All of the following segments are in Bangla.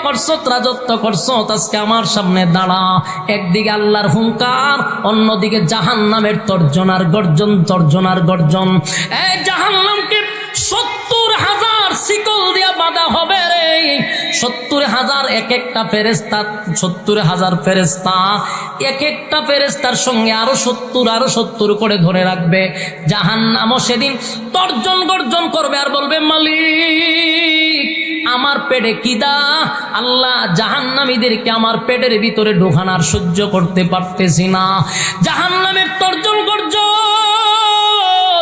করছো, রাজত্ব করছো, আজকে আমার সামনে দাঁড়া। একদিকে আল্লাহর হুঙ্কার, অন্যদিকে জাহান্নামের তর্জনার গর্জন, তর্জনার গর্জন। এই জাহান্নামকে 70,000 শিকল দিয়া বাঁধা হবে রে। 70,000 এক একটা ফেরেশতা, 70,000 ফেরেশতা, এক একটা ফেরেশতার সঙ্গে আরো 70 করে ধরে রাখবে। জাহান্নামও সেদিন তর্জন গর্জন করবে আর বলবে, মালিক আমার পেটে কিদা, আল্লাহ জাহান্নামীদেরকে আমার পেটের ভিতরে ঢোকানোর সহ্য করতে পারতেছি না। জাহান্নামের তর্জন গর্জন,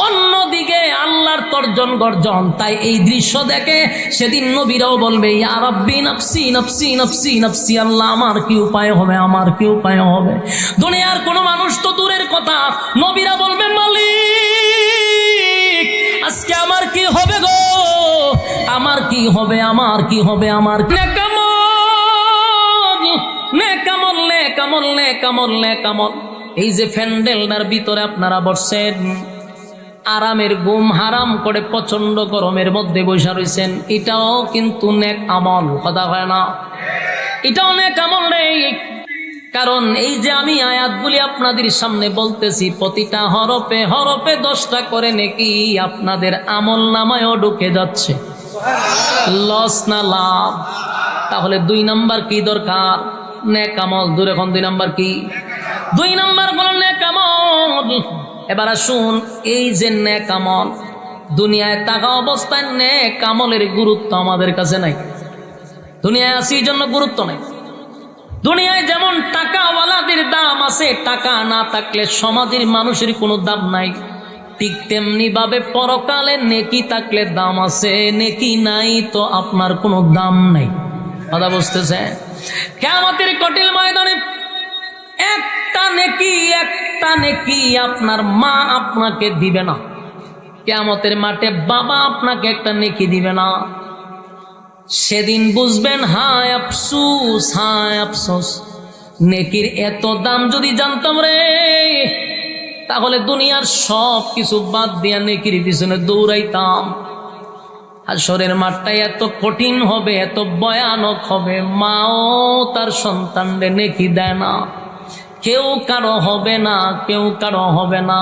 অন্যদিকে আল্লাহর তর্জন গর্জন। তাই এই দৃশ্য দেখে সেদিন নবীরাও বলবে, ইয়া রাব্বি নফসি নফসি নফসি নফসি, আল্লাহ আমার কি উপায় হবে, আমার কি উপায় হবে। দুনিয়ার কোনো মানুষ তো দূরের কথা, নবীরা বলবে, মালিক আজকে আমার কি হবে গো, আমার কি হবে, আমার কি হবে, আমার নেকামল নেকামল নেকামল নেকামল নেকামল। এই যে প্যান্ডেলটার ভিতরে আপনারা বসছেন, আরামের ঘুম হারাম করে প্রচন্ড গরমের মধ্যে বসে রয়েছেন, এটাও কিন্তু নেক আমল, কথা হয় না, এটাও নেক আমল নেই। কারণ এই যে আমি আয়াতগুলি আপনাদের সামনে বলতেছি, প্রতিটা হরফে হরফে 10টা করে নেকি আপনাদের আমল নামায়ও ঢুকে যাচ্ছে। লস না লাভ? তাহলে 2 নাম্বার কি দরকার? নেক আমল। দূরে এখন 2 নাম্বার কি? 2 নাম্বার হলো নেক আমল। এবার আসুন, এই যে নেক আমল, দুনিয়ায় থাকা অবস্থায় নেক আমলের গুরুত্ব আমাদের কাছে নাই। দুনিয়ায় আছি এই জন্য গুরুত্ব নাই। দুনিয়ায় যেমন টাকাওয়ালাদের দাম আছে, টাকা না থাকলে সমাজের মানুষের কোনো দাম নাই, ঠিক তেমনি ভাবে পরকালে নেকি থাকলে দাম আছে, নেকি নাই তো আপনার কোনো দাম নাই। কথা বুঝতেছে? কিয়ামতের কঠিন ময়দানে একটা নেকি আপনার মা আপনাকে দিবে না। কিয়ামতের মাঠে বাবা আপনাকে একটা নেকি দিবে না। সেদিন বুঝবেন হায় আফসোস, হায় আফসোস। নেকির এত দাম যদি জানতাম রে, তাহলে দুনিয়ার সব কিছু বাদ দিয়া নেকির পিছনে দৌড়াইতাম। হাশরের মাঠটা এত কঠিন হবে, এত ভয়ানক হবে, মাও তার সন্তানরে নেকি দেয় না, কেউ কারো হবে না, কেউ কারো হবে না।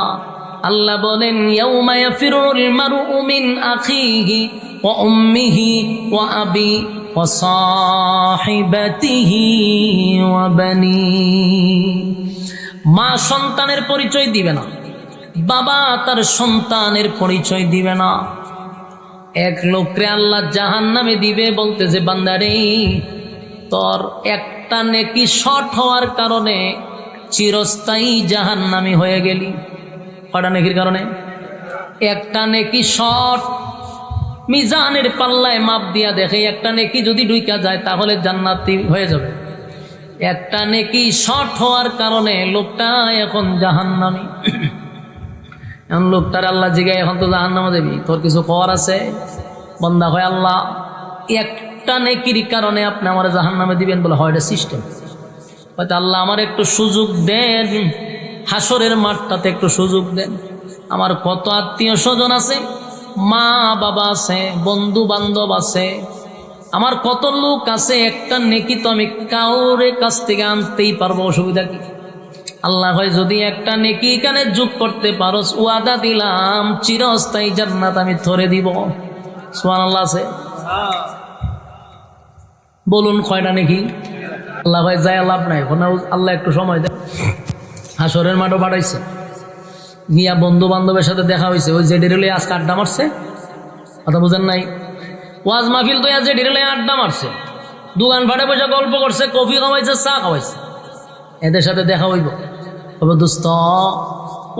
আল্লাহ বলেন, ইয়াউমা ইয়াফিরুল মারউ মিন আখিহি ওয়া উম্মিহি ওয়া আবি ওয়া সাহিবাতিহি ওয়া বানি। মা সন্তানের পরিচয় দিবে না, বাবা তার সন্তানের পরিচয় দিবে না। এক লোকরে আল্লাহ জাহান্নামে দিবে, বলতেছে, বান্দারে তোর একটা নেকি শর্ট হওয়ার কারণে চিরস্থায়ী জাহান্নামী হয়ে গেলি। কটা নেকির কারণে? একটা নেকি শর্ট। মিজানের পাল্লায় মাপ দিয়া দেখে, একটা নেকি যদি ঢুইকা যায় তাহলে জান্নাতি হয়ে যাবে। একটা নেকি শর্ট হওয়ার কারণে লোকটা এখন জাহান্নামী। এখন লোকটার আল্লাহ জিগায়, এখন তো জাহান্নামে দেবি, তোর কিছু করার আছে? বান্দা হয়, আল্লাহ একটা নেকির কারণে আপনি আমার জাহান্নামে দিবেন? বলে, হয় এটা সিস্টেম। হয়তো আল্লাহ আমার একটু সুযোগ দেন, হাসরের মাঠটাতে একটু সুযোগ দেন। আমার কত আত্মীয় স্বজন আছে, মা বাবা আছে, বন্ধু বান্ধব আছে, আমার কত লোক আছে, একটা নেকি তো আমি কাউরে কাছ থেকে আনতেই পারবো, অসুবিধা কি? আল্লাহ হয়, যদি একটা নেকি এখানে যোগ করতে পারো, ওয়াদা দিলাম চিরস্থায়ী জান্নাত আমি ধরে দিব। সুবহানাল্লাহ আছে? বলুন কয়টা নেকি? আল্লাহ ভাই যায় লাভ নাই, আল্লাহ একটু সময় দেয়। হাসরের মাঠও পাঠাইছে, গিয়া বন্ধু বান্ধবের সাথে দেখা হয়েছে, ওই যে ডেরিলে আজকে আড্ডা মারছে। কথা বুঝেন নাই? ওয়াজ মাহফিল তো যে ডেরিলে আড্ডা মারছে, দোকান ফাটে বসে গল্প করছে, কফি খাওয়াইছে, চা খাওয়াইছে, এদের সাথে দেখা হইব। তবে দোস্ত,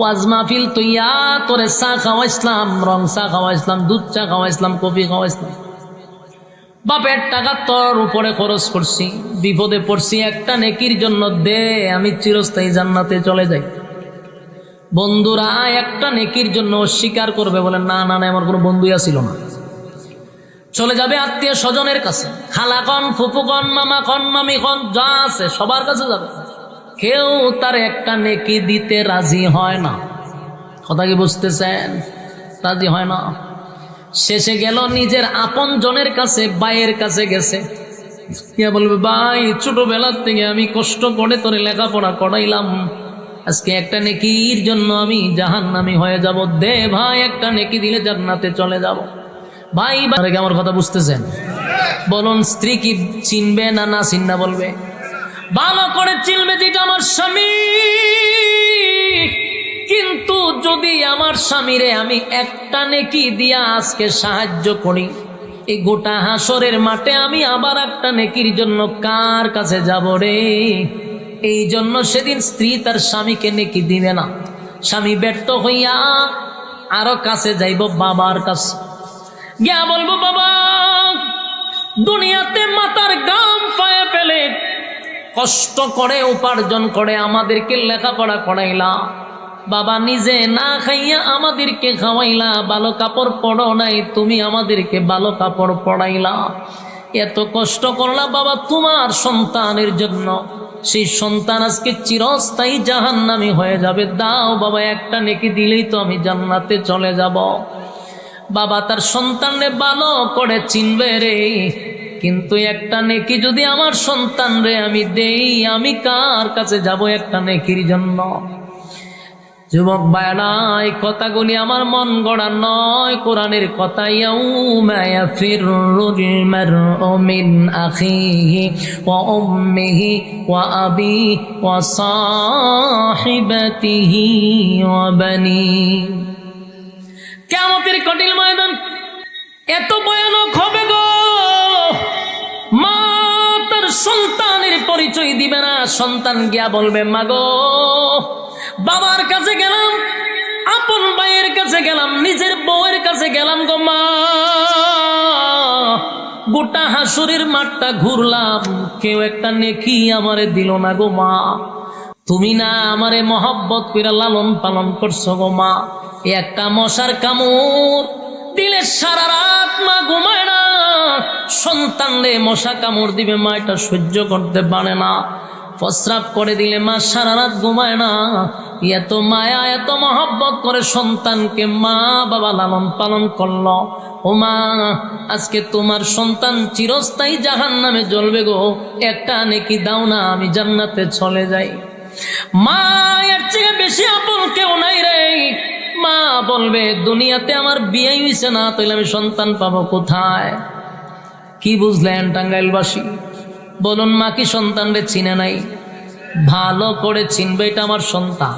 ওয়াজ মাহফিল তুইয়া তোরে চা খাওয়াইছিলাম, রং চা খাওয়াইছিলাম, দুধ চা খাওয়াইছিলাম, কফি খাওয়াইছিলাম, বাপের টাকা তোর উপরে খরচ করছি, বিপদে পড়ছি, একটা নেকির জন্য দে, আমি চিরস্থায়ী জান্নাতে চলে যাই। বন্ধুরা একটা নেকির জন্য অস্বীকার করবে, বলে না না না, আমার কোনো বন্ধুই ছিল না। চলে যাবে আত্মীয় স্বজনের কাছে, খালা কন, ফুফু কন, মামা কন, মামি কন, যা আছে সবার কাছে যাবে, কেউ তার একটা নেকি দিতে রাজি হয় না। কথা কি বুঝতেছেন? রাজি হয় না। শেষে গেল নিজের আপন জনের কাছে, ভাইয়ের কাছে গেছে, ইয়া বলবে ভাই ছোটবেলার থেকে আমি কষ্ট করে তোরে লেখাপড়া করাইলাম, আজকে একটা নেকির জন্য আমি জাহান্নামী হয়ে যাব, দে ভাই একটা নেকি দিলে জান্নাতে চলে যাব। ভাই আমার কথা বুঝতেছেন? বলুন স্ত্রী কি চিনবে না না চিন্না বলবে? ভালো করে চিনবে যেটা আমার স্বামী। কিন্তু যদি আমার স্বামীরে আমি একটা নেকি দিয়া আজকে সাহায্য করি, এই গোটা হাসরের মাঠে আমি আবার একটা নেকির জন্য কার কাছে যাব রে? এই জন্য সেদিন স্ত্রী তার স্বামীকে নেকি দিবে না। স্বামী ব্যর্থ হইয়া আরো কাছে যাইব বাবার কাছে, গিয়া বলবো বাবা দুনিয়াতে মাথার গাম পায়ে ফেলে কষ্ট করে উপার্জন করে আমাদেরকে লেখাপড়া করাইলা, বাবা নিজে না খাইয়া আমাদেরকে খাওয়াইলা, ভালো কাপড় পরো নাই, তুমি আমাদেরকে ভালো কাপড় পরাইলা, এত কষ্ট করলা বাবা তোমার সন্তানের জন্য, সেই সন্তান আজকে চিরস্থায়ী জাহান্নামী হয়ে যাবে, দাও বাবা একটা নেকি দিলেই তো আমি জান্নাতে চলে যাব। বাবা তার সন্তানরে ভালো করে চিনবে রে, কিন্তু একটা নেকি যদি আমার সন্তানরে আমি দেই, আমি কার কাছে যাব একটা নেকির জন্য? যুবক ভাইরা এই কথাগুলি আমার মন গড়া নয়, কোরআনের কথা। ইয়াউমা ইয়াফিরুল মারউ মিন আখিহি ওয়া উম্মিহি ওয়া আবিহি ওয়া সাহিবাতিহি ওয়া বানিহি। কিয়ামতের কঠিন ময়দান এত ভয়ানক হবে গো, মা তার সন্তানের পরিচয় দিবে না। সন্তান গিয়া বলবে মা গো, বাবার কাছে গেলাম, আপন ভাইয়ের কাছে গেলাম, নিজের বউয়ের কাছে গেলাম গো মা, গোটা হাসুরের মাঠটা ঘুরলাম, কেউ একটা নেকি আমারে দিল না গো মা। তুমি না আমারে মহব্বত কইরা লালন পালন করছো গো মা। একটা মশার কামড় দিলে সারা রাত মা ঘুমায় না, সন্তানরে মশা কামড় দিবে মা, এটা সহ্য করতে পারে না। প্রস্রাব করে দিলে মা সারা রাত ঘুমায় না। এত মায়া এত মহব্বত করে সন্তানকে মা বাবা লালন পালন করলো। ও মা আজকে তোমার সন্তান চিরস্থায়ী জাহান্নামে জ্বলবে গো, একটা নেকি দাও না আমি জান্নাতে চলে যাই। মা এর চেয়ে বেশি আপন কেউ নাই রে। মা বলবে দুনিয়াতে আমার বিয়ে হইছে না, তাহলে আমি সন্তান পাবো কোথায়? কি বুঝলেন টাঙ্গাইলবাসী? বলুন মা কি সন্তানরে চিনে নাই? ভালো করে চিনবে এটা আমার সন্তান,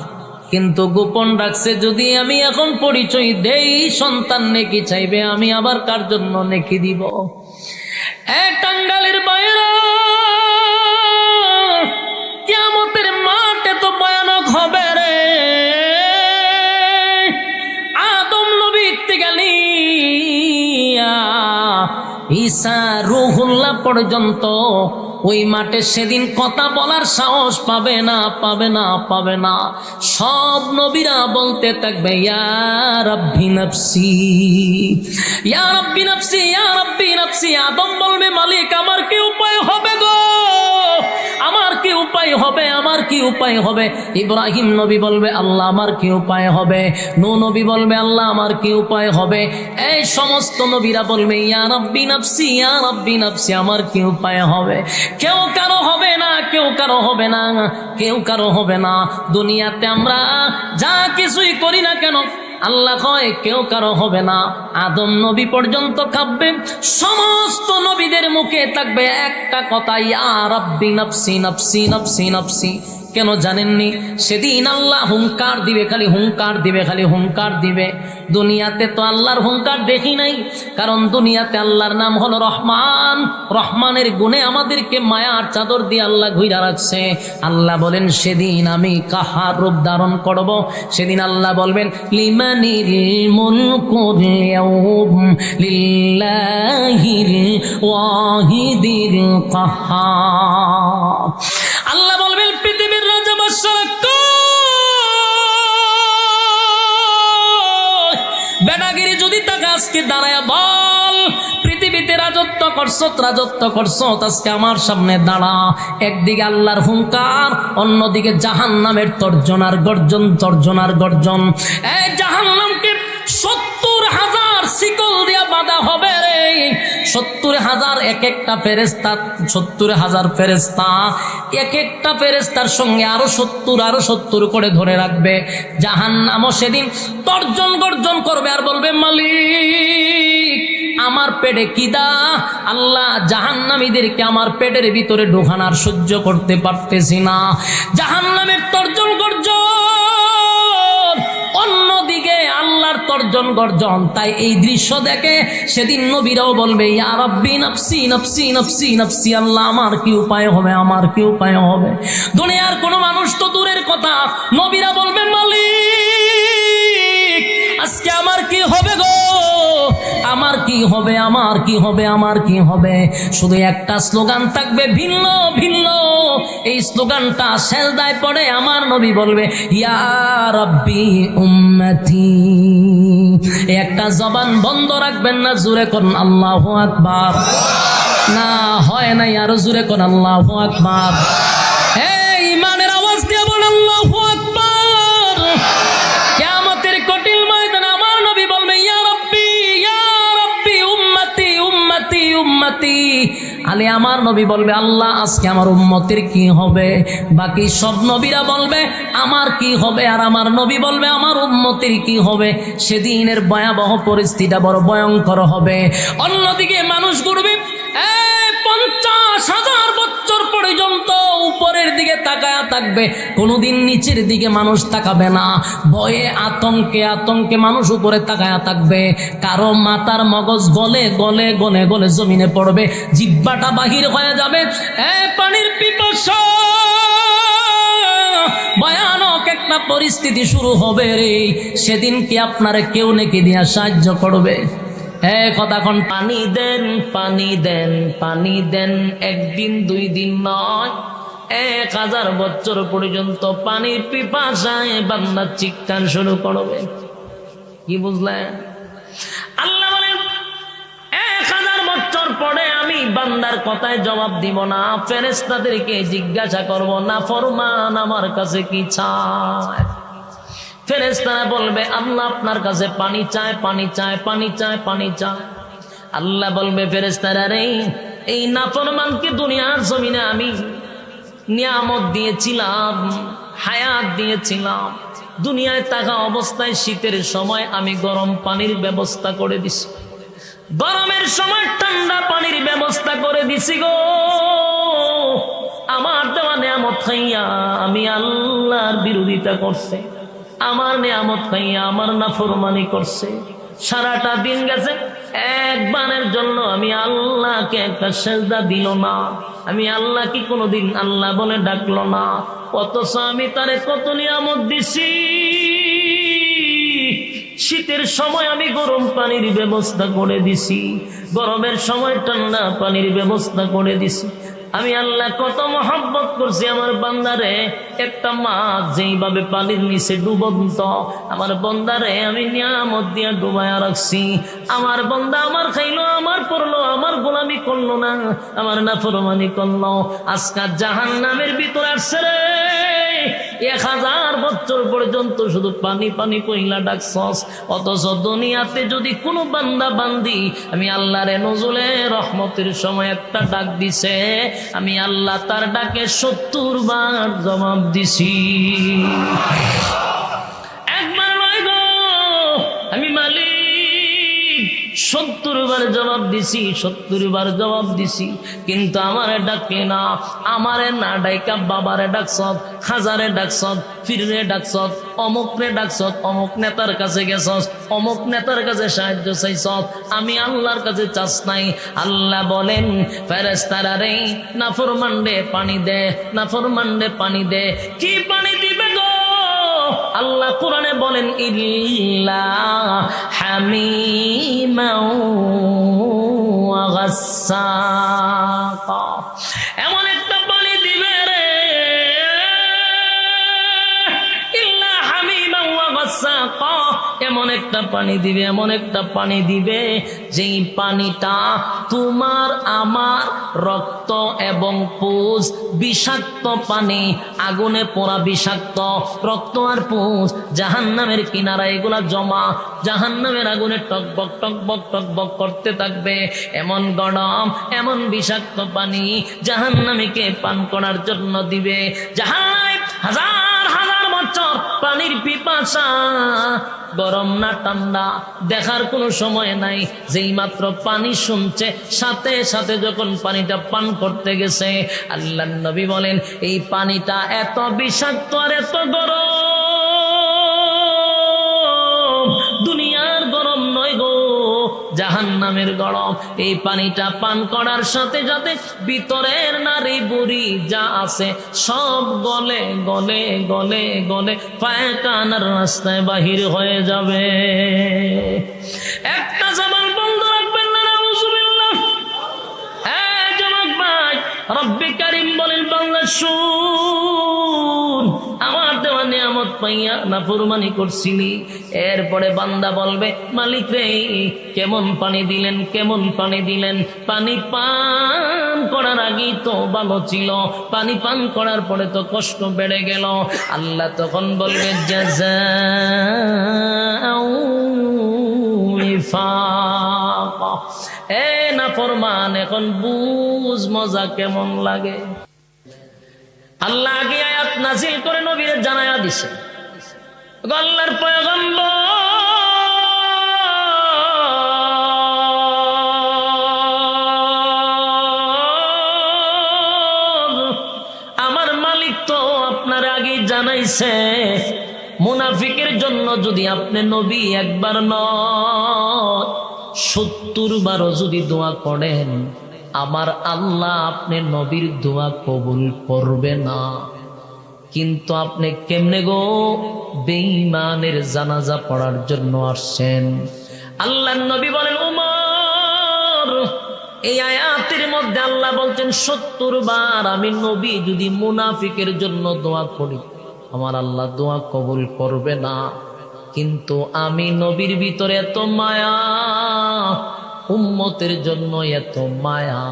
কিন্তু গোপন রাখছে। যদি আমি এখন পরিচয় দেই সন্তান নেকি চাইবে, আমি আবার কার জন্য নেকি দিব? টাঙ্গালের বাইরে কিয়ামতের মাঠে তো ভয়ানক হবে রে। আদম নবী থেকে নিয়া ঈসা রূহুল্লাহ পর্যন্ত ওই মাঠে সেদিন কথা বলার সাহস পাবে না, পাবে না, পাবে না। সব নবীরা বলতে থাকবে ইয়া রাব্বি নাফসি, ইয়া রাব্বি নাফসি, ইয়া রাব্বি নাফসি। আদম বলবে মালিক আমার কি উপায় হবে গো, আমার কি উপায় হবে, আমার কি উপায় হবে? ইব্রাহিম নবী বলবে আল্লাহ আমার কি উপায় হবে? নূহ নবী বলবে আল্লাহ আমার কি উপায় হবে? এই সমস্ত নবীরা বলবে ইয়া রাব্বি নাফসি, ইয়া রাব্বি নাফসি, আমার কি উপায় হবে? কেউ কারো হবে না, কেউ কারো হবে না, কেউ কারো হবে না। দুনিয়াতে আমরা যা কিছুই করি না কেন আল্লাহ কয় কেউ কারো হবে না। আদম নবী পর্যন্ত কাঁপবে, সমস্ত নবীদের মুখে থাকবে একটা কথা ইয়া রাব্বি নাফসি নাফসি নাফসি নাফসি। কেন জানেননি? সেদিন আল্লাহ হুঙ্কার দিবে, খালি হুঙ্কার দিবে, খালি হুঙ্কার দিবে। দুনিয়াতে তো আল্লাহর হুঙ্কার দেখি নাই, কারণ দুনিয়াতে আল্লাহর নাম হলো রহমান। রহমানের গুণে আমাদেরকে মায়ার চাদর দিয়ে আল্লাহ ঘুইরা রাখছে। আল্লাহ বলেন সেদিন আমি কাহার রূপ ধারণ করব। সেদিন আল্লাহ বলবেন লিমানিল মুলকুল ইয়াউম লিল্লাহিল ওয়াহিদিল কাহ্হার। আল্লাহ বলবেন পৃথিবীর রাজা বাদশা বেটাগিরি যদি তাকে আজকে দাঁড়ায় বল পৃথিবীতে রাজত্ব করছো, রাজত্ব করছো, আজকে আমার সামনে দাঁড়া। একদিকে আল্লাহর হুঙ্কার, অন্যদিকে জাহান্নামের তর্জনার গর্জন, তর্জনার গর্জন। এই জাহান্নামকে 70,000 শিকল দিয়া বাঁধা হবে রে। 70,000 এক একটা ফেরেশতা, 70,000 ফেরেশতা, এক একটা ফেরেশতার সঙ্গে আরো 70 করে ধরে রাখবে। জাহান্নামও সেদিন তর্জন গর্জন করবে আর বলবে, মালিক আমার পেটে কিদা, আল্লাহ জাহান্নামীদেরকে আমার পেটের ভিতরে ঢোকানোর সহ্য করতে পারতেছি না। জাহান্নামের তর্জন গর্জন, অন্যদিকে আল্লাহর তর্জন গর্জন। তাই এই দৃশ্য দেখে সেদিন নবীরাও বলবে, ইয়া রাব্বি নাফসি নাফসি নাফসি নাফসি, আল্লাহ আমার কি উপায় হবে, আমার কি উপায় হবে। দুনিয়ার কোনো মানুষ তো দূরের কথা, নবীরা বলবেন, মালিক আজকে আমার কি হবে গো, আমার কি হবে, আমার কি হবে, আমার কি হবে। শুধু একটা স্লোগান থাকবে, ভিন্ন ভিন্ন। এই স্লোগানটা সেজদায় পড়ে আমার নবী বলবে, ইয়া রাব্বি উম্মতি। একটা জবান বন্ধ রাখবেন না, জোরে করুন আল্লাহু আকবার। না হয় নাই, আরো জোরে করুন আল্লাহু আকবার। এই ইমানের আওয়াজ দিয়ে বলুন আল্লাহু আকবার। কিয়ামতের কঠিন ময়দানে আমার নবী বলবে, ইয়া রাব্বি উম্মতি উম্মতি উম্মতি। আলী আমার নবী বলবে, আল্লাহ আজকে আমার উম্মতের কি হবে। বাকি সব নবীরা বলবে আমার কি হবে, আর আমার নবী বলবে আমার উম্মতের কি হবে। সেদিনের ভয়াবহ পরিস্থিতিটা বড় ভয়ঙ্কর হবে। অন্যদিকে মানুষ ঘুরবে 50,000 বছর পর্যন্ত উপরের দিকে তাকায়া থাকবে, কোনোদিন নিচের দিকে মানুষ তাকাবে না। ভয়ে আতঙ্কে আতঙ্কে মানুষ উপরে তাকায়া থাকবে। কারো মাথার মগজ গলে গলে গলে গলে জমিনে পড়বে, জিহ্বাটা বাহির হয়ে যাবে। পানির পিপাসা, ভয়ানক একটা পরিস্থিতি শুরু হবে রে। সেদিন কি আপনারা কেউ নাকি দিয়া সাহায্য করবে? কথা কোন, পানি দেন পানি দেন পানি দেন। একদিন দুই দিন নয়, 1000 বছর পর্যন্ত পানির পিপাসায় বান্দা চিৎকার শুরু করবে। কি বুঝলেন? আল্লাহ বলেন 1000 বছর পরে আমি বান্দার কথায় জবাব দিব না, ফেরেশতাদেরকে জিজ্ঞাসা করব, না ফরমান আমার কাছে কি চায়। ফেরেশতারা বলবে, আল্লাহ আপনার কাছে পানি চায়, পানি চায়, পানি চায়, পানি চায়। আল্লাহ বলবে, ফেরেশতারা রে, এই নাফরমানকে দুনিয়ার জমিনে আমি নিয়ামত দিয়েছিলাম, হায়াত দিয়েছিলাম। দুনিয়ায় থাকা অবস্থায় শীতের সময় আমি গরম পানির ব্যবস্থা করে দিছি, গরমের সময় ঠান্ডা পানির ব্যবস্থা করে দিছি গো। আমার দেওয়া নিয়ামত খাইয়া আমি আল্লাহর বিরোধিতা করছে, আমার নিয়ামত খাইয়া আমার নাফরমানি করছে। সারাটা দিন গেছে, একবারের জন্য আমি আল্লাহকে একটা সেজদা দিল না, আমি আল্লাহ কি কোনোদিন আল্লাহ বলে ডাকলো না। অথচ আমি তারে কত নিয়ামত দিছি। শীতের সময় আমি গরম পানির ব্যবস্থা করে দিছি, গরমের সময় ঠান্ডা পানির ব্যবস্থা করে দিছি। আমি আল্লাহ কত মহব্বত করছি আমার বান্দারে। একটা মাছ যেইভাবে পানির নিচে ডুবন্ত, আমার বান্দারে আমি নিয়ামত দিয়া ডুবায়া রাখছি। আমার বান্দা আমার খাইলো, আমার পড়লো, আমার গোলামি করলো না, আমার নাফরমানি করলো। আজকাল জাহান্নামের ভিতরে আসছে রে। 1000 বছর পর্যন্ত শুধু পানি পানি কইলা ডাকছস। অথচ দুনিয়াতে যদি কোনো বান্দা বান্দি আমি আল্লাহরে নজুলে রহমতের সময় একটা ডাক দিছে, আমি আল্লাহ তার ডাকে 70 বার জবাব দিছি। একবার নয় গো, আমি মালিক 70 বার জবাব দিছি, 70 বার জবাব দিছি। কিন্তু আমারে ডাকে না, আমারে না ডাইকা বাবারে ডাকছত, খাজারে ডাকছত, ফিরে ডাকছত, অমুকরে ডাকছত, অমুক নেতার কাছে গেছস, অমুক নেতার কাছে সাহায্য চাইছত, আমি আল্লাহর কাছে চাস নাই। আল্লাহ বলেন, ফেরেশতারা রে, নাফরমানরে পানি দে, নাফরমানরে পানি দে। কি পানি দিবে গো? আল্লাহ কোরআনে বলেন, ইল্লা হামিমাও ওয়া গাসসাকা। এমন একটা পানি দিবে রে, ইল্লা হামিমাও ওয়া গাসসাকা। এমন একটা পানি দিবে, এমন একটা পানি দিবে যেই পানিটা তোমার আমার রক্ত এবং পুজ, বিষাক্ত পানি, আগুনে পোড়া বিষাক্ত রক্ত আর পুজ, জাহান্নামের কিনারা এগুলা জমা, জাহান্নামের আগুনে টকবক টকবক টকবক করতে থাকবে। এমন গরম, এমন বিষাক্ত পানি জাহান্নামীকে পান করার জন্য দিবে। জাহান্নামে হাজার হাজার বছর পানির পিপাসা, গরম না ঠান্ডা দেখার কোনো সময় নাই, যেই মাত্র পানি শুনছে সাথে সাথে যখন পানিটা পান করতে গেছে, আল্লাহর নবী বলেন এই পানিটা এত বিষাক্ত আর এত গরম, দুনিয়ার গরম নয় গো, জাহান্নামের গরম। এই পানিটা পান করার সাথে সাথে ভিতরের নারী বুড়ি যা আছে সব গলে গলে গলে গলে পায়খানার রাস্তায় বাহির হয়ে যাবে। একটা জবান বন্ধ রাখবেন না, নাউজুবিল্লাহ। হ্যাঁ যুবক ভাই, রব্বে কারীম বলেন বান্দা শুন, আমার দেওয়া নিয়ামত পাইয়া নাফরমানি করছিলি। এরপরে বান্দা বলবে মালিক রে কেমন পানি দিলেন, কেমন পানি দিলেন, পানি পান করার আগেই তো ভালো ছিল, পানি পান করার পরে তো কষ্ট বেড়ে গেল। আল্লাহ তখন বলবে জাযাউ উইফাকা, এ নাফরমান এখন বুঝ মজা কেমন লাগে। আল্লাহ আগে আয়াত নাযিল করে নবীরে জানায়া দিছে, আল্লাহর পয়গম্বর আমার মালিক তো আপনার আগে জানাইছে, মুনাফিকের জন্য যদি আপনি নবী একবার নয় 70 বারও যদি দোয়া করেন, আমার আল্লাহ আপনি নবীর দোয়া কবুল করবে না। কিন্তু আপনি কেমনে গো বেঈমানের জানাজা পড়ার জন্য আসছেন? আল্লাহর নবী বলেন উমর, এই আয়াতের মধ্যে আল্লাহ বলছেন 70 বার আমি নবী যদি মুনাফিকের জন্য দোয়া করি, আমার আল্লাহ দোয়া কবুল করবে না। কিন্তু আমি নবীর ভিতরে এত মায়া, উম্মতের জন্য এত মায়া,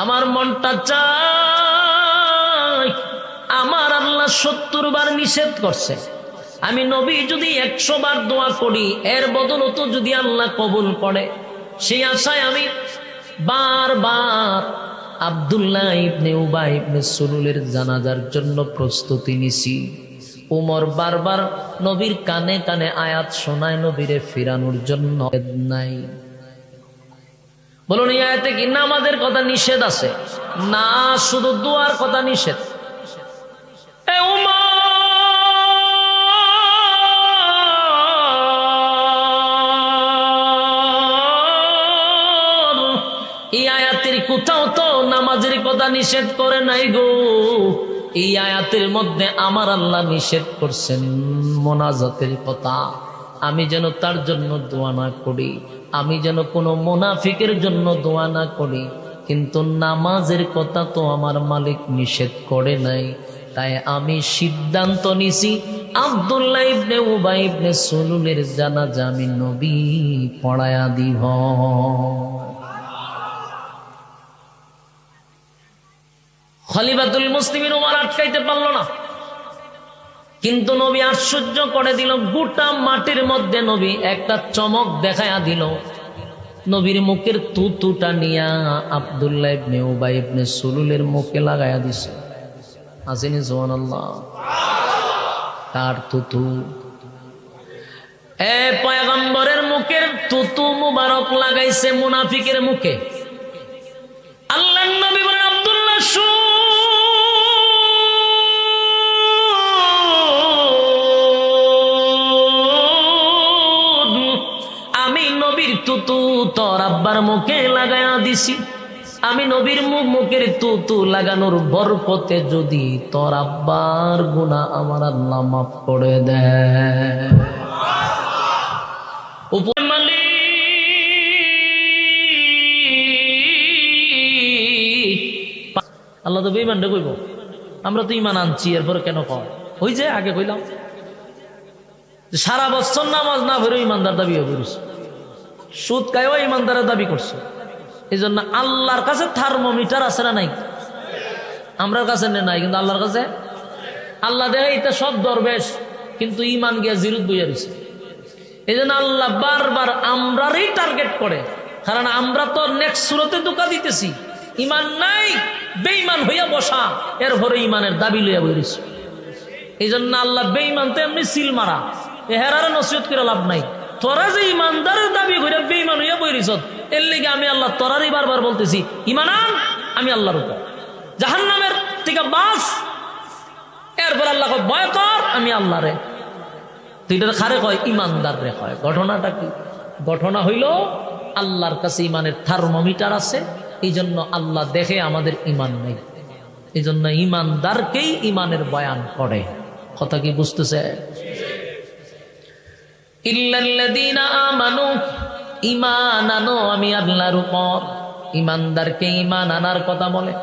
আমার মনটা চায়, আমার আল্লাহ 70 বার নিষেধ করছে, আমি নবী যদি 100 বার দোয়া করি এর বদলত যদি আল্লাহ কবুল করে, সেই আশায় আমি বারবার আব্দুল্লাহ ইবনে উবাই ইবনে সুলুলের জানাজার জন্য প্রস্তুতি নিছি। উমর বারবার নবীর কানে কানে আয়াত শোনায় নবীরে ফিরানোর জন্য নাই। বলুন এই আয়াতে কি নামাজের কথা নিষেধ আছে? না, শুধু দোয়ার কথা নিষেধ। এই আয়াতের কোথাও তো নামাজের কথা নিষেধ করে নাই গো। এই আয়াতের মধ্যে আমার আল্লাহ নিষেধ করছেন মোনাজাতের কথা। আমি যেন তার জন্য দোয়া না করি, আমি যেন কোনো মুনাফিকের জন্য দোয়া না করি, কিন্তু নামাজের কথা তো আমার মালিক নিষেধ করে নাই। তাই আমি সিদ্ধান্ত নিছি আব্দুল্লাহ ইবনে উবাই ইবনে সুলুলের জানাজা আমি নবী পড়ায়া দিব। খলিফাতুল মুসলিমিন ওমর আটকাইতে পারল না, কিন্তু নবী আশ্চর্য করে দিল। গোটা মাটির মধ্যে নবী একটা চমক দেখায়া দিল। নবীর মুখের তুতুটা নিয়া আব্দুল্লাহ ইবনে উবাই ইবনে সুলুলের মুখে লাগায়া দিছে। আসেনি সুবহানাল্লাহ? তার তুতু, এ পয়গম্বরের মুখের তুতু মুবারক লাগাইছে মুনাফিকের মুখে। আল্লাহর নবী বলেন আব্দুল্লাহ আমি নবীর তুতু তোর আব্বার মুখে লাগায়া দিছি। আমি নবীর মুখের তুতু লাগানোর বরকতে যদি তোর আব্বার গুনাহ আমার আল্লাহ মাফ করে দেয়। উপর মালিক আল্লাহ তো বেঈমানটা কইব, আমরা তো ঈমান আনছি এরপরে কেন কম? ওই যে আগে কইলাম সারা বছর নামাজ না পড়ে ইমানদার দাবি করিস, সুদ খাইও ইমানদারের দাবি করছে। এই জন্য আল্লাহর কাছে থার্মোমিটার আছে না নাই? আমরার কাছে নাই, কিন্তু আল্লাহর কাছে। আল্লাহ দেখে এটা সব দরবেশ, কিন্তু ইমান গিয়া জিরুত বইয়া রয়েছে। এই জন্য আল্লাহ বারবার আমরারই টার্গেট করে, কারণ আমরা তো নেক্সট সুরতে ধোঁকা দিতেছি। ইমান নাই, বেঈমান হইয়া বসা, এরপরে ইমানের দাবি লইয়া বইরিস। এই জন্য আল্লাহ বেঈমান তো এমনি সিল মারা, এহেরার নসিহত করে লাভ নাই। তোরা যে ইমানদারের দাবি করে বেঈমান হইয়া বইরিস, এর লেগে আমি আল্লাহ তোরারই বারবার বলতেছি ইমান আন, আমি আল্লাহর উপর। জাহান্নামের থেকে বাস, এরপর আল্লাহ ভয় কর, আমি আল্লাহ রে। তুইটার খারে কয় ইমানদার রে কয়। ঘটনাটা কি? ঘটনা হইল আল্লাহর কাছে ইমানের থার্মোমিটার আছে, এই জন্য আল্লাহ দেখে আমাদের ইমান নেই। এই জন্য ইমানদারকেই ইমানের বয়ান করে। কথা কি বুঝতেছে? ইল্লাল্লাযীনা আমানু, ঈমান আনো আমি আল্লাহর উপর। ইমানদারকে ঈমান আনার কথা বলে,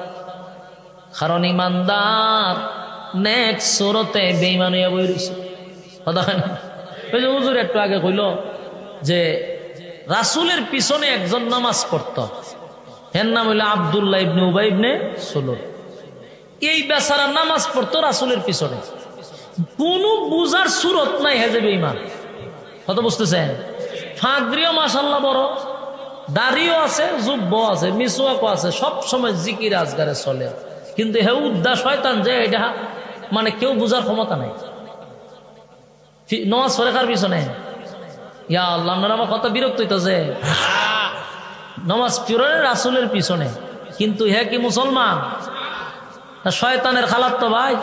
কারণ ইমানদার নেক্সট সূরাতে বেঈমান হইয়া বইরিছে। কথা হয় না? ওই যে হুজুর একটু আগে কইল যে রাসূলের পিছনে একজন নামাজ পড়তো, এর নাম হইল আব্দুল্লাহ ইবনে উবাই ইবনে সুলুল। এই বেচারা নামাজ পড়তো রাসূলের পিছনে, কোনো বুঝার সুরত নাই হে যে বেঈমান। কত বুঝতেছেন? ফাগরিও মাশাআল্লাহ বড়, দাড়িও আছে, জুব্বো আছে, মিসওয়াকও আছে, সব সময় জিকির আজগারে চলে, কিন্তু হে উদ্দা শয়তান যে এটা মানে কেউ বুঝার ক্ষমতা নাই। নামাজ পড়ে কার পিছনে? ইয়া আল্লাহ, আপনারা আমার কথা বিরক্ত হইতেছে। নামাজ পড়ে রাসূলের পিছনে, কিন্তু হে কি মুসলমান? শয়তানের খালাত তো ভাই।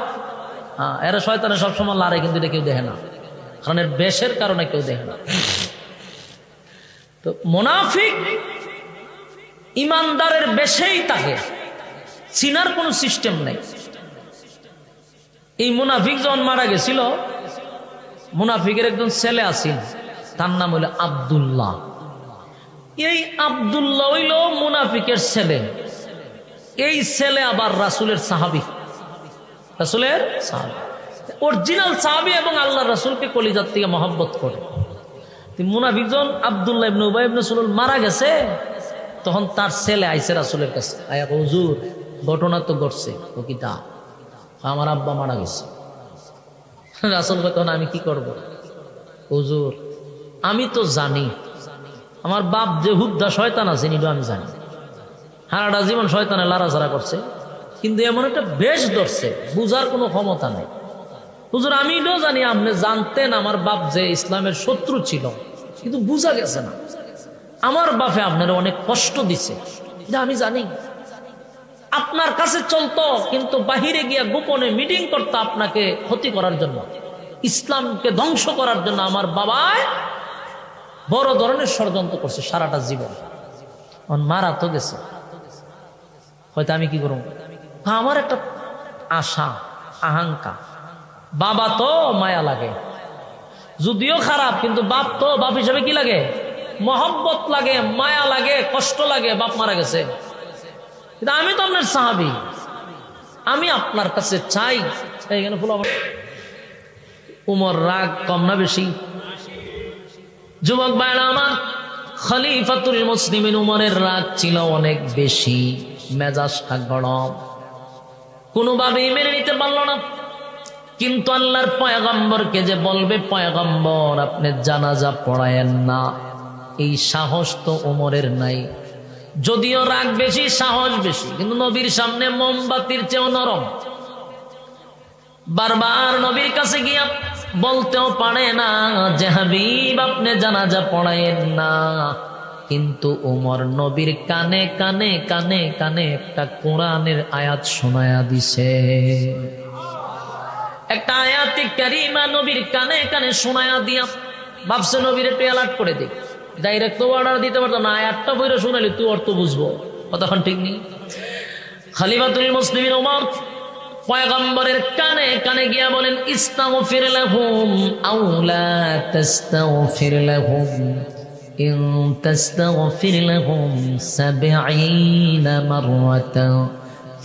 হ্যাঁ, এরা শয়তানের সবসময় লারে, কিন্তু এটা কেউ দেখে না, কারণ এর বেশের কারণে কেউ দেখে না। তো মুনাফিক ইমানদারের বেশেই তাকে চিনার কোন সিস্টেম নেই। এই মুনাফিক যখন মারা গেছিল, মুনাফিকের একজন ছেলে আছিল, তার নাম হইল আব্দুল্লাহ। এই আব্দুল্লাহ হইল মুনাফিকের ছেলে। এই ছেলে আবার রাসূলের সাহাবী, রাসূলের সাহাবী, অরিজিনাল সাহাবী, এবং আল্লাহ রাসূলকে কলিজার থেকে মহব্বত করে। মুনাফিক যখন আব্দুল্লাহ ইবনে উবাই ইবনে সুলুল মারা গেছে, তখন তার ছেলে আইছে রাসূলের কাছে, আয়া হুজুর ঘটনা তো ঘটছে। ও কিটা? আমার আব্বা মারা গেছে। রাসূল তখন আমি কি করব? হুজুর আমি তো জানি আমার বাপ যে হুদ্দা শয়তান আছে, নিটো আমি জানি, সারাটা জীবন শয়তানে লাড়াচাড়া করছে, কিন্তু এমন একটা বেশ ধরছে, বুঝার কোনো ক্ষমতা নেই। হুজুর আমি এটাও জানি আপনি জানতেন আমার বাপ যে ইসলামের শত্রু ছিল, কিন্তু বুঝা গেছে না। আমার বাপে আপনারা অনেক কষ্ট দিছে, এটা আমি জানি। আপনার কাছে চলতো, কিন্তু বাহিরে গিয়া গোপনে মিটিং করতো আপনাকে ক্ষতি করার জন্য, ইসলামকে ধ্বংস করার জন্য। আমার বাবায় বড় ধরনের ষড়যন্ত্র করছে সারাটা জীবন। মারা তো গেছে, হয়তো আমি কি করব? আমার একটা আশা, আকাঙ্ক্ষা, বাবা তো মায়া লাগে, যদিও খারাপ, কিন্তু বাপ তো বাপ হিসেবে কি লাগে? মহব্বত লাগে, মায়া লাগে, কষ্ট লাগে, বাপ মারা গেছে। কিন্তু আমি তো আপনার সাহাবী, আমি আপনার কাছে চাই। এইখানে ফুল উমর রাগ কম না বেশি? যুবক ভাইরা আমার, খলিফাতুল মুসলিমিন উমরের রাগ ছিল অনেক বেশি, মেজাজটা গরম, কোনোভাবেই মেনে নিতে পারল না। কিন্তু আল্লাহর পয়গম্বরকে যে বলবে, পয়গম্বর আপনি জানাজা পড়ায়েন না, এই সাহস তো ওমরের নাই। যদিও রাগ বেশি, সাহস বেশি, কিন্তু নবীর সামনে মোমবাতির চেয়েও নরম। বারবার নবীর কাছে গিয়া বলতেও পারে না যে হাবিব আপনি জানাজা পড়ায়েন না, কিন্তু ওমর নবীর কানে কানে কানে কানে একটা কোরআনের আয়াত শোনায়া দিছে। একটা আয়াতে কারিমা নবীর কানে কানে শোনায়া দিয়া ভাবছে নবীর একটু অ্যালার্ট করে দিই। ডাইরেক্ট তো অর্ডার দিতে পারতো না, আয়াতটা বইরে শোনালি তুই অর্থ বুঝবো, কতক্ষণ ঠিক নেই। খলিফাতুল মুসলিমিন ওমর পয়গম্বরের কানে কানে গিয়া বলেন, ইস্তাগফির লাহুম আও লা তাস্তাগফির লাহুম, ইন তাস্তাগফির লাহুম 70 মাররাতান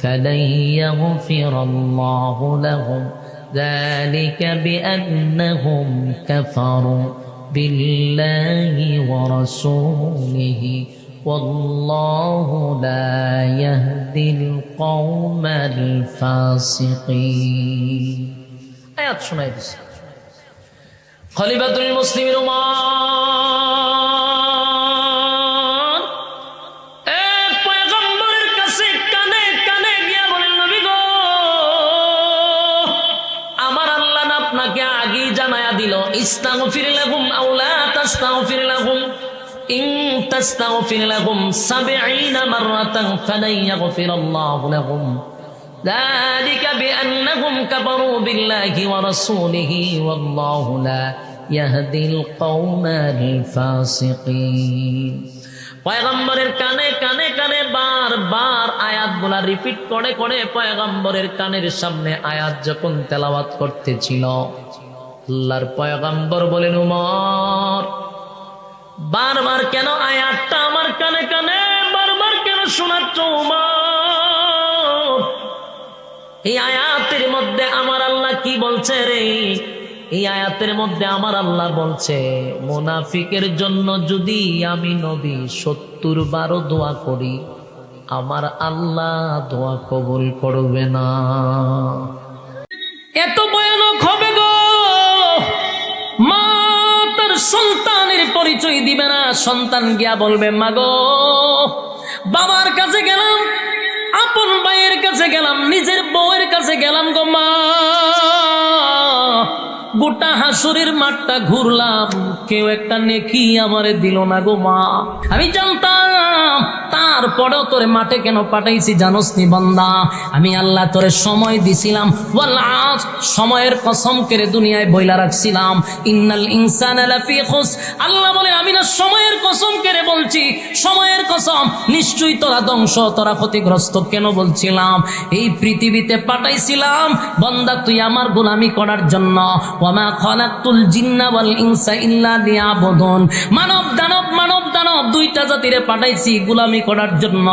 ফালান ইয়াগফিরাল্লাহু লাহুম ذلك بأنهم كفروا بالله ورسوله والله لا يهدي القوم الفاسقين আয়াত শোনাই দিছি খলিফাতুল মুসলিমিন উমর পয়গম্বরের কাছে কানে কানে গিয়া বলেন নবী গো আমার আল্লাহ না আপনাকে আগেই জানায়া দিল ইস্তাগফির লাহুম আও লা তাস্তাগফির লাহুম ইন তাস্তাগফির লাহুম 70 মাররাতান ফালান ইয়াগফিরাল্লাহু লাহুম ذلك بأنهم كفروا بالله ورسوله والله لا يهدي القوم الفاسقين পয়গম্বরের কানে কানে কানে বারবার আয়াতগুলা রিপিট করে করে পয়গম্বরের কানের সামনে আয়াত যখন তেলাওয়াত করতেছিল আল্লাহর পয়গম্বর বলেন উমর বারবার কেন আয়াতটা আমার কানে কানে বারবার কেন শোনাচ্ছ উমর এই আয়াতের মধ্যে আমার আল্লাহ কি বলছে রে এই আয়াতের মধ্যে আমার আল্লাহ বলছে মুনাফিকের জন্য যদি আমি নবী 70 বার দোয়া করি আমার আল্লাহ দোয়া কবুল করবে না এত ভয়ানক হবে গো মা তার সন্তানের পরিচয় দিবে না সন্তান গিয়া বলবে মা গো বাবার কাছে গেলাম আপন ভাইয়ের কাছে গেলাম নিজের বউয়ের কাছে গেলাম গো মা গোটা হাসুরের মাঠটা ঘুরলাম কেউ একটা নেকি আমারে দিল না গো মা আমি জানতাম তারপরেও তোরে মাঠে কেন পাঠাইছি জানোস নি বান্দা আমি আল্লাহ তোরে সময় দিছিলাম ওয়ালাজ সময়ের কসম করে দুনিয়ায় বইলা রাখছিলাম ইন্নাল ইনসানা লাফি খুস আল্লাহ বলে আমি না সময়ের কসম করে বলছি সময়ের কসম নিশ্চয়ই তোরা ধ্বংস তোরা ক্ষতিগ্রস্ত কেন বলছিলাম এই পৃথিবীতে পাঠাইছিলাম বান্দা তুই আমার গোলামি করার জন্য ওয়ামা খালাকতুল জিন্না ওয়াল ইনসা ইল্লা লিয়াবুদুন মানব দানব দুইটা জাতিরে পাঠাইছি গোলামি করার জন্য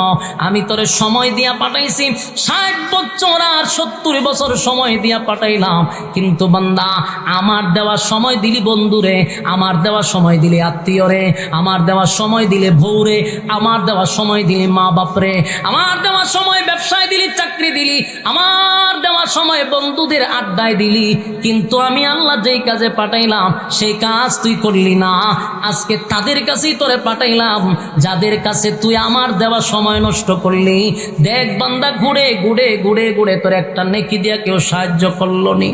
আমি তোরে সময় দিয়া পাঠাইছি 60 বছর আর 70 বছর সময় দিয়া পাঠাইলাম কিন্তু বান্দা আমার দেওয়া সময় দিলি বন্ধুরে আমার দেওয়া সময় দিলি আত্মীয়রে আমার দেওয়া সময় দিলে বউরে আমার দেওয়া সময় দিলি মা বাপরে আমার দেওয়া সময় ব্যবসায় দিলি চাকরি দিলি আমার দেওয়া সময় বন্ধুদের আড্ডায় দিলি কিন্তু আমি আল্লাহ যেই কাজে পাঠাইলাম সেই কাজ তুই করলি না আজকে তাদের কাছেই তোরে পাঠাইলাম যাদের কাছে তুই আমার দেওয়া সময় নষ্ট করলি দেখ বান্দা ঘুরে ঘুরে ঘুরে ঘুরে তোর একটা নেকি দিয়া কেউ সাহায্য করলো নি।